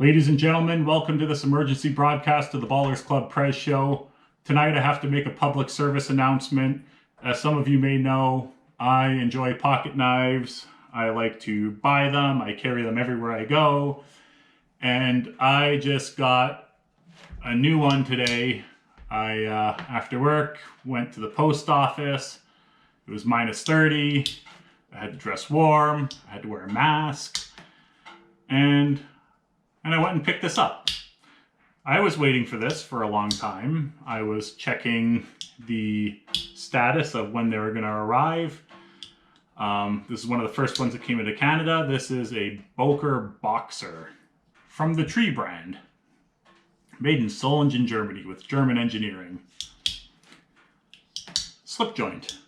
Ladies and gentlemen, welcome to this emergency broadcast of the Ballers Club Prez Show. Tonight I have to make a public service announcement. As some of you may know, I enjoy pocket knives. I like to buy them. I carry them everywhere I go. And I just got a new one today. I, after work, went to the post office. It was minus 30. I had to dress warm. I had to wear a mask. And I went and picked this up. I was waiting for this for a long time. I was checking the status of when they were going to arrive. This is one of the first ones that came into Canada. This is a Boker Boxer from the Tree brand. Made in Solingen, Germany with German engineering. Slip joint.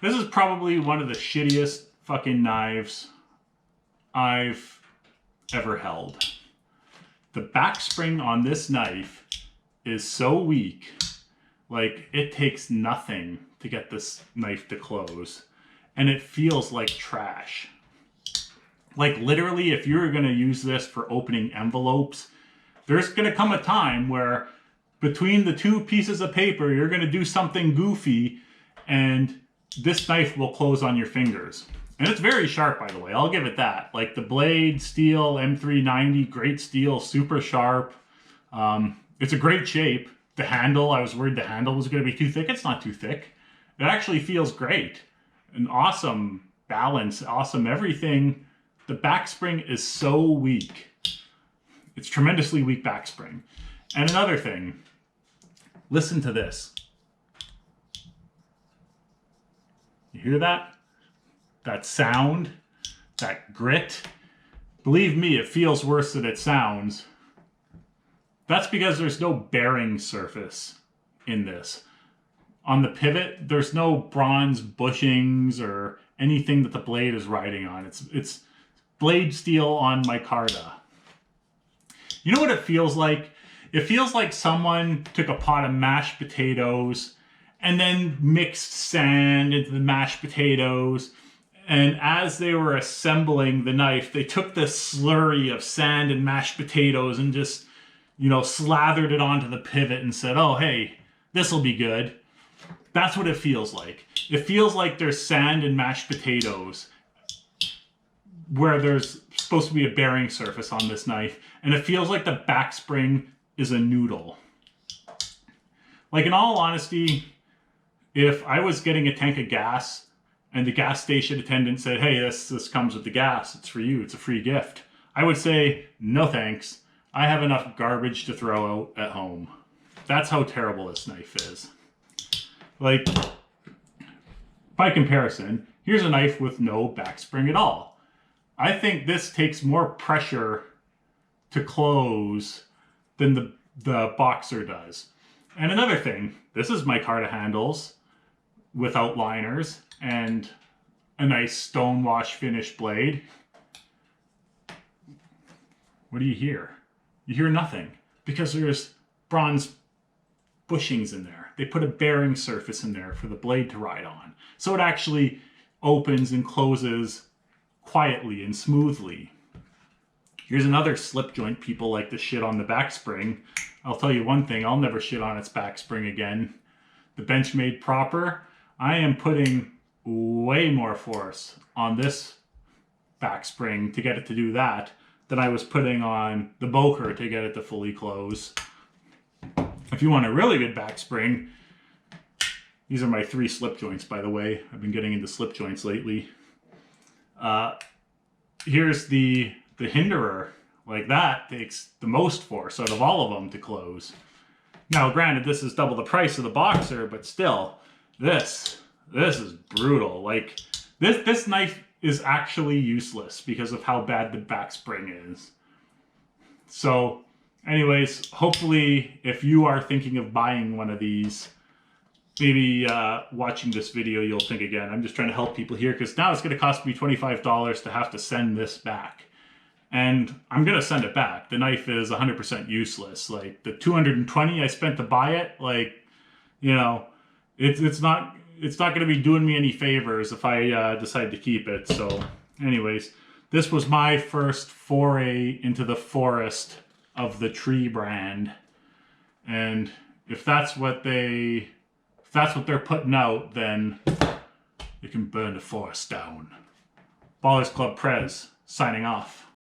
This is probably one of the shittiest fucking knives I've ever held. The back spring on this knife is so weak, like it takes nothing to get this knife to close, and it feels like trash. Like literally, if you're gonna use this for opening envelopes, there's gonna come a time where between the two pieces of paper, you're gonna do something goofy and this knife will close on your fingers. And it's very sharp, by the way. I'll give it that. Like the blade, steel, M390, great steel, super sharp. It's a great shape. The handle, I was worried the handle was going to be too thick. It's not too thick. It actually feels great. An awesome balance, awesome everything. The back spring is so weak. It's tremendously weak back spring. And another thing, listen to this. You hear that? That sound, that grit. Believe me, it feels worse than it sounds. That's because there's no bearing surface in this. On the pivot, there's no bronze bushings or anything that the blade is riding on. It's blade steel on micarta. You know what it feels like? It feels like someone took a pot of mashed potatoes and then mixed sand into the mashed potatoes. And as they were assembling the knife, they took this slurry of sand and mashed potatoes and just, slathered it onto the pivot and said, oh, hey, this'll be good. That's what it feels like. It feels like there's sand and mashed potatoes where there's supposed to be a bearing surface on this knife. And it feels like the back spring is a noodle. Like, in all honesty, if I was getting a tank of gas and the gas station attendant said, hey, this comes with the gas, it's for you, it's a free gift, I would say, no thanks. I have enough garbage to throw out at home. That's how terrible this knife is. Like, by comparison, here's a knife with no back spring at all. I think this takes more pressure to close than the Boxer does. And another thing, this is micarta handles with outliners and a nice stonewash finish blade. What do you hear? You hear nothing because there's bronze bushings in there. They put a bearing surface in there for the blade to ride on. So it actually opens and closes quietly and smoothly. Here's another slip joint people like to shit on the back spring. I'll tell you one thing, I'll never shit on its back spring again. The Benchmade Proper, I am putting way more force on this back spring to get it to do that than I was putting on the Boker to get it to fully close. If you want a really good back spring, these are my 3 slip joints, by the way. I've been getting into slip joints lately. Here's the Hinderer. Like that takes the most force out of all of them to close. Now, granted, this is double the price of the Boxer, but still, this is brutal. Like, this knife is actually useless because of how bad the back spring is. So, anyways, hopefully, if you are thinking of buying one of these, maybe watching this video, you'll think again. I'm just trying to help people here because now it's going to cost me $25 to have to send this back. And I'm going to send it back. The knife is 100% useless. Like, the $220 I spent to buy it, like, it's not going to be doing me any favors if I decide to keep it. So anyways, This was my first foray into the forest of the tree brand. And if that's what they're putting out, then they can burn the forest down. Ballers Club Prez, signing off.